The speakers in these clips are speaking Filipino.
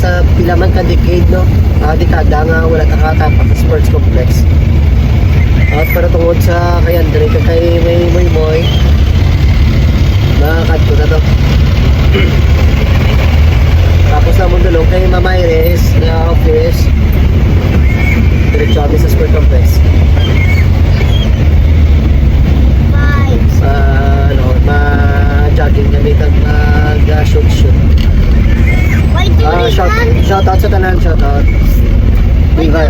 sa pilaman ka decade, no? Dekada nga wala nakatapak sa sports complex. At para tungod sa kay Andre kay may moy nakakadto na to. Tapos na mo dulong kay Mama Iris na office. Diretso kami sa sports complex. Jogging kami kag mag-shoot. Shout out sa tanan, shout out. Viva.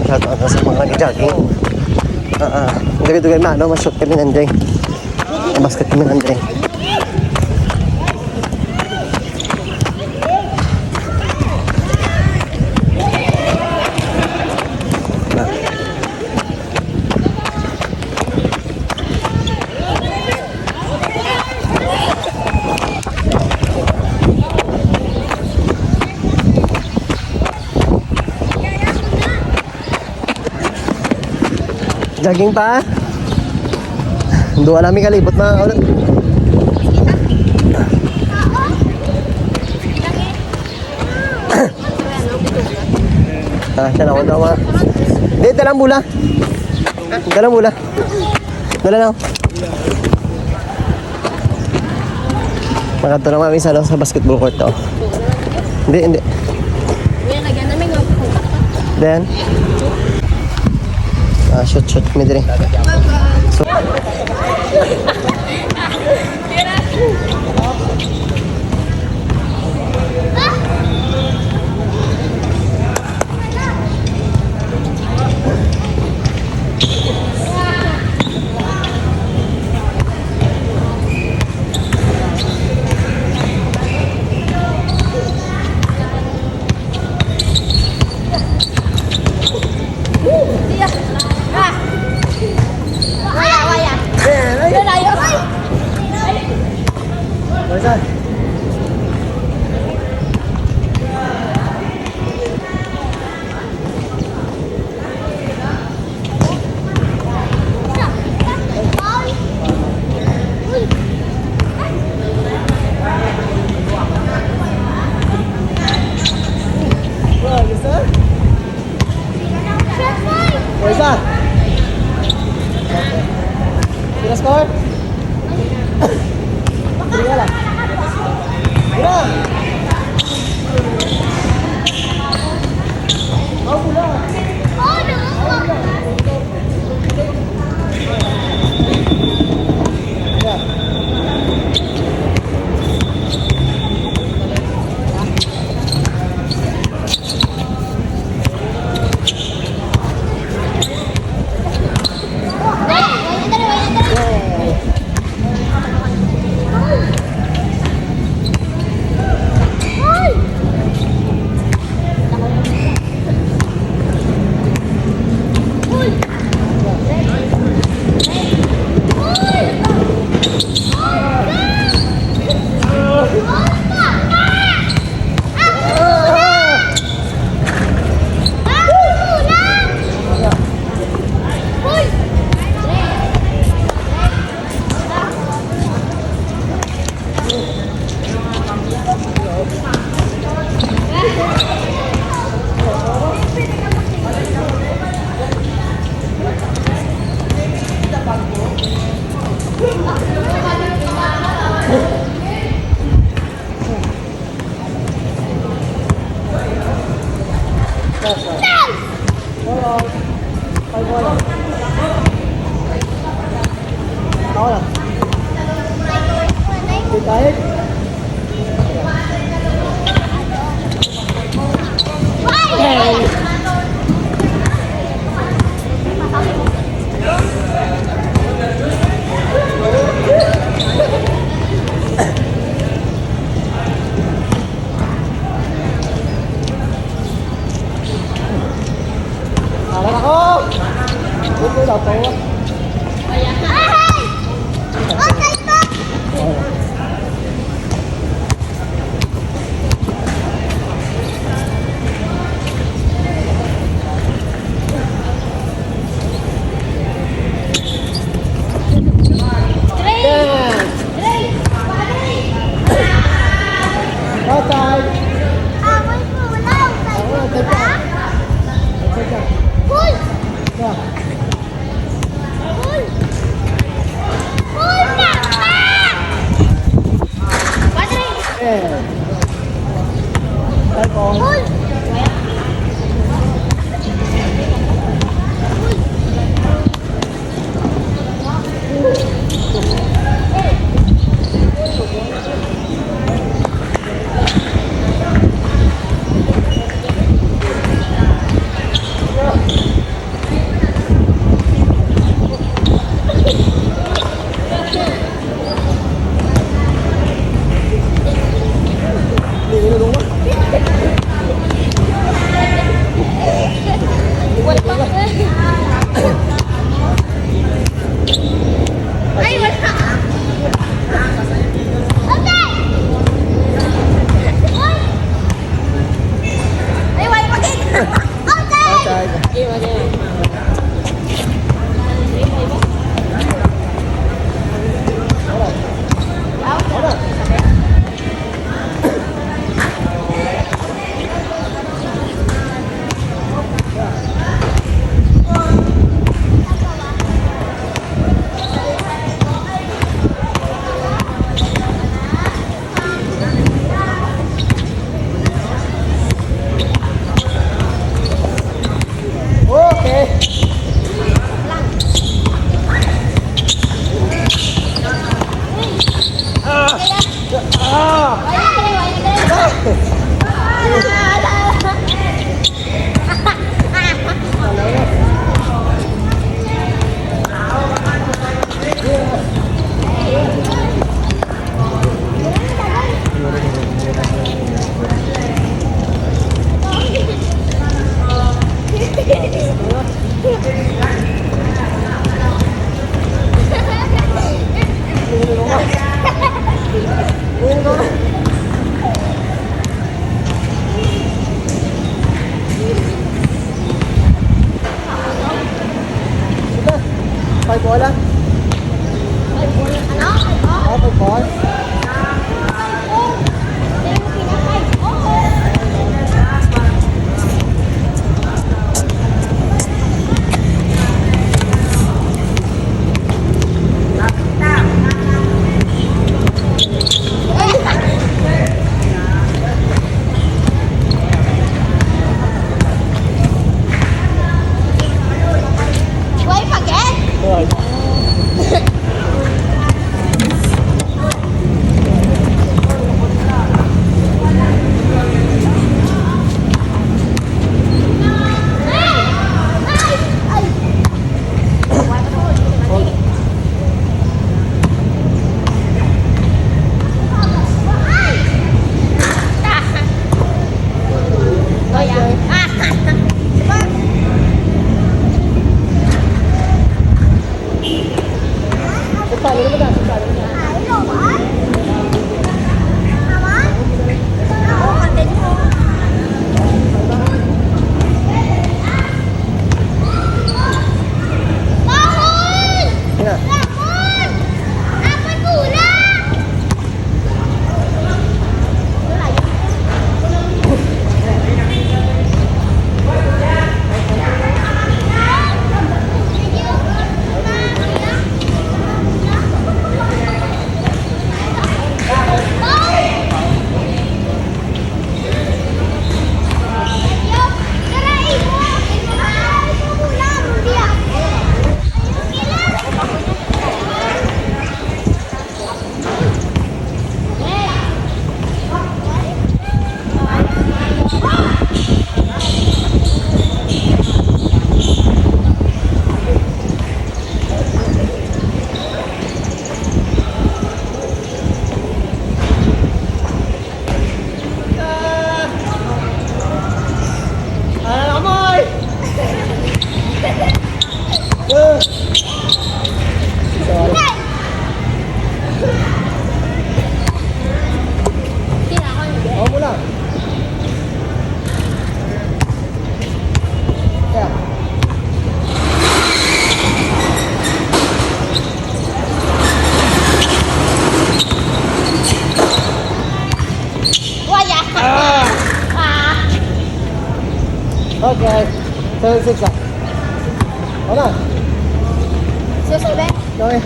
Shout out sa mga nag-jogging. Dugay-dugay na, mas-shoot kami nandiyan. Basket kami nandiyan. Jogging pa? Dua namin kalibot mga kaulat. Siya na ako daw. Hindi, dalang mula. Dala na. Makato na mami sa basketball court to. Hindi. Then shoot kami diri. So score? Tiga lah. Tiga. Mau pulang. Oh, Sentalo naman na, sentalo naman. Yan na. Okay. 7-6 ah. Ano? Susunod. Okay.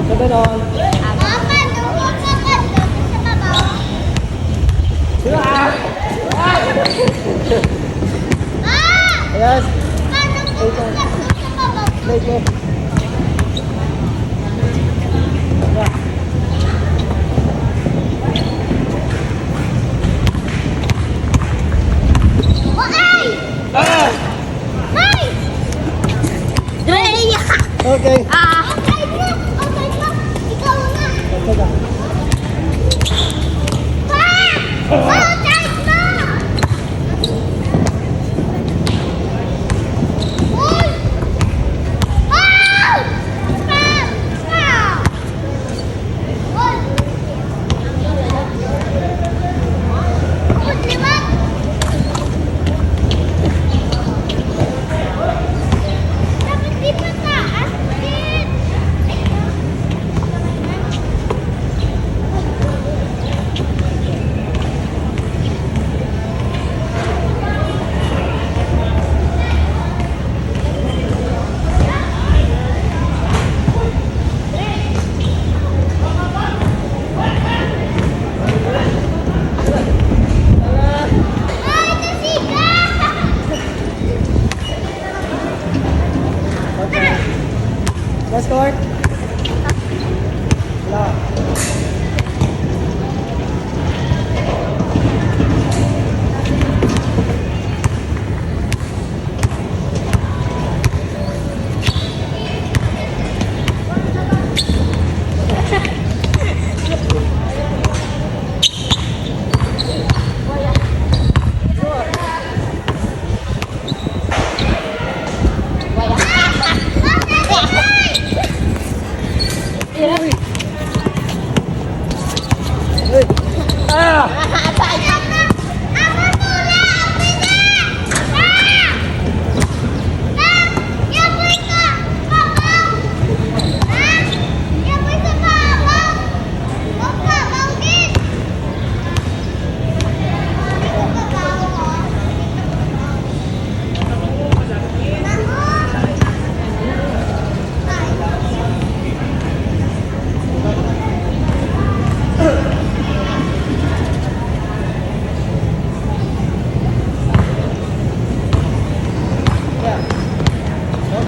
Sabi nun. Sino ah? Yes. Wait, wait. Okay. Okay na. Ikaw na. Teka. Outside na. Uy! Wow! Let's start. Wala.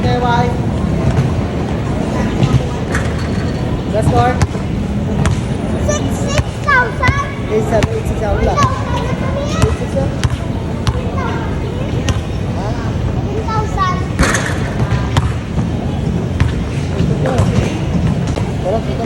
Okay, why? Let's start. 6,000. 8-7, 8-6 wala. 8-6 Tara, ito.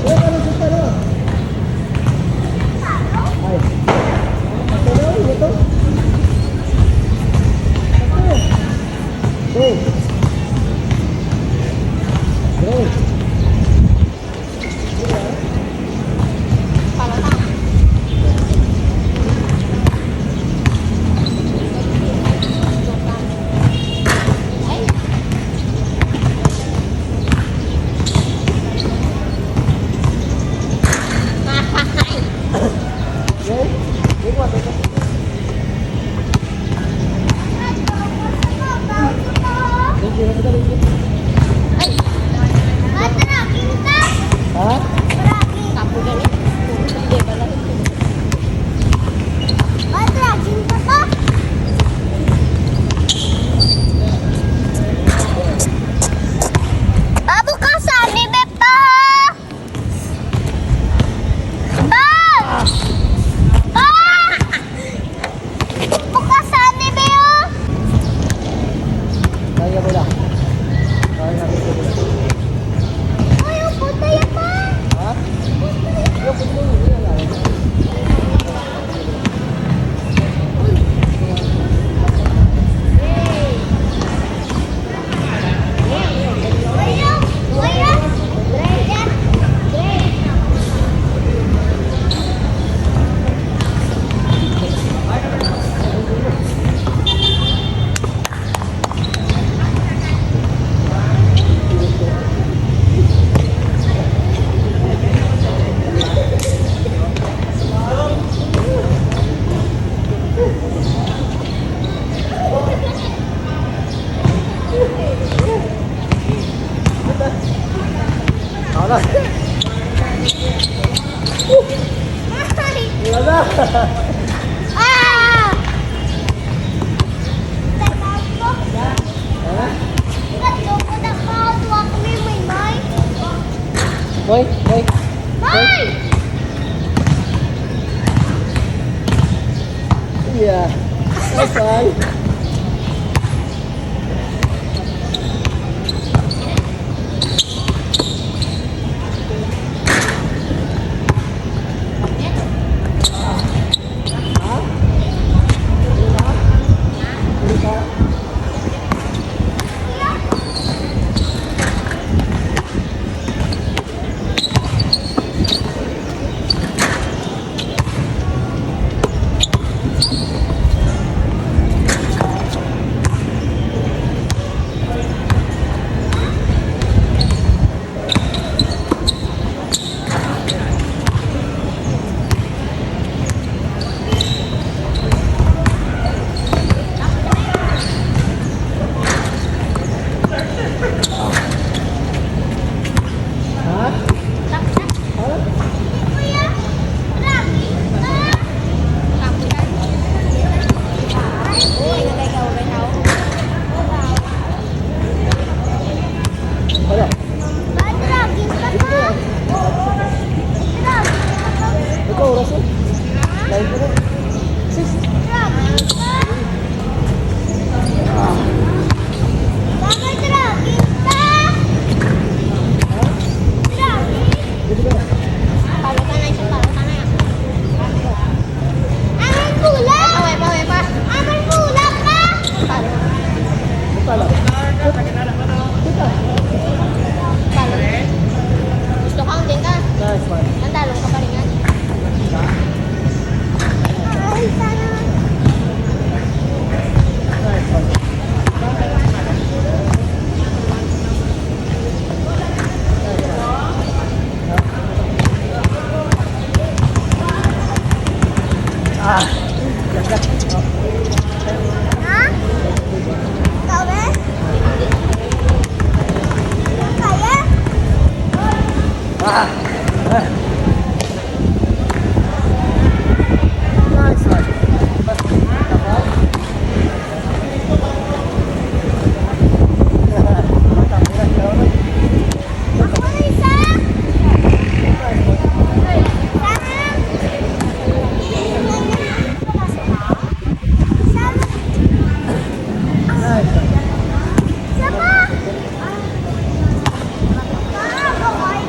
Uy, ano sa talo? Ay. Talo, ito. Go. Go. Babu kasar ni Beppa. Bang! Bang! Bukasan ni Beo. Kaya mo lang. Kaya mo lang. Ay, ang puta yan pa. Ha? Yung puto mo, yun lang. Wayang! Wayang! Yan. Wala. Ay! Wala. Ah! Teka po. Ha? Ikaw ko na pa ako ni May. Boy, boy. May! Yeah. That's fine. Siapa? Ah, kawaii.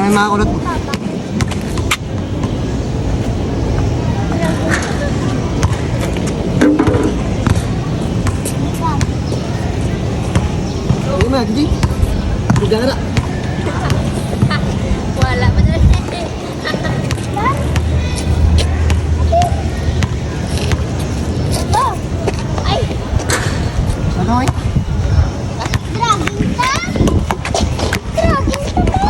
namin mga kulot. Hindi mo, hindi. Hindi ka na. Wala pa na. Ay, Ano eh? dragging ka? Dragging ka ba?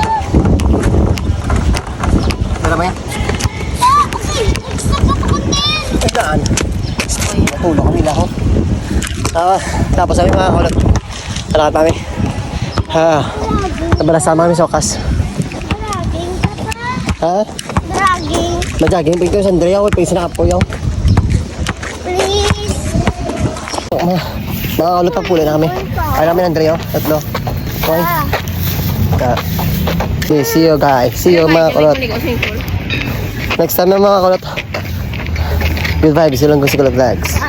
Tara ba yan? Okay, extra ka pa content. Saan? Natulog kami lahot. Tapos kami mga kulot. Salamat kami. Nabalasama kami sa wakas. Dragging ka pa? Dragging, Majaging. Pagkito sa Andrea. Huwag pag sinakap ko yung. please. Mga kulot pagpuli na kami. Kaya namin Andrea. Tatlo. Okay. Okay, see you guys. See you mga kulot. Next time na mga kulot. Good vibes. Yun lang gusto ko vlogs.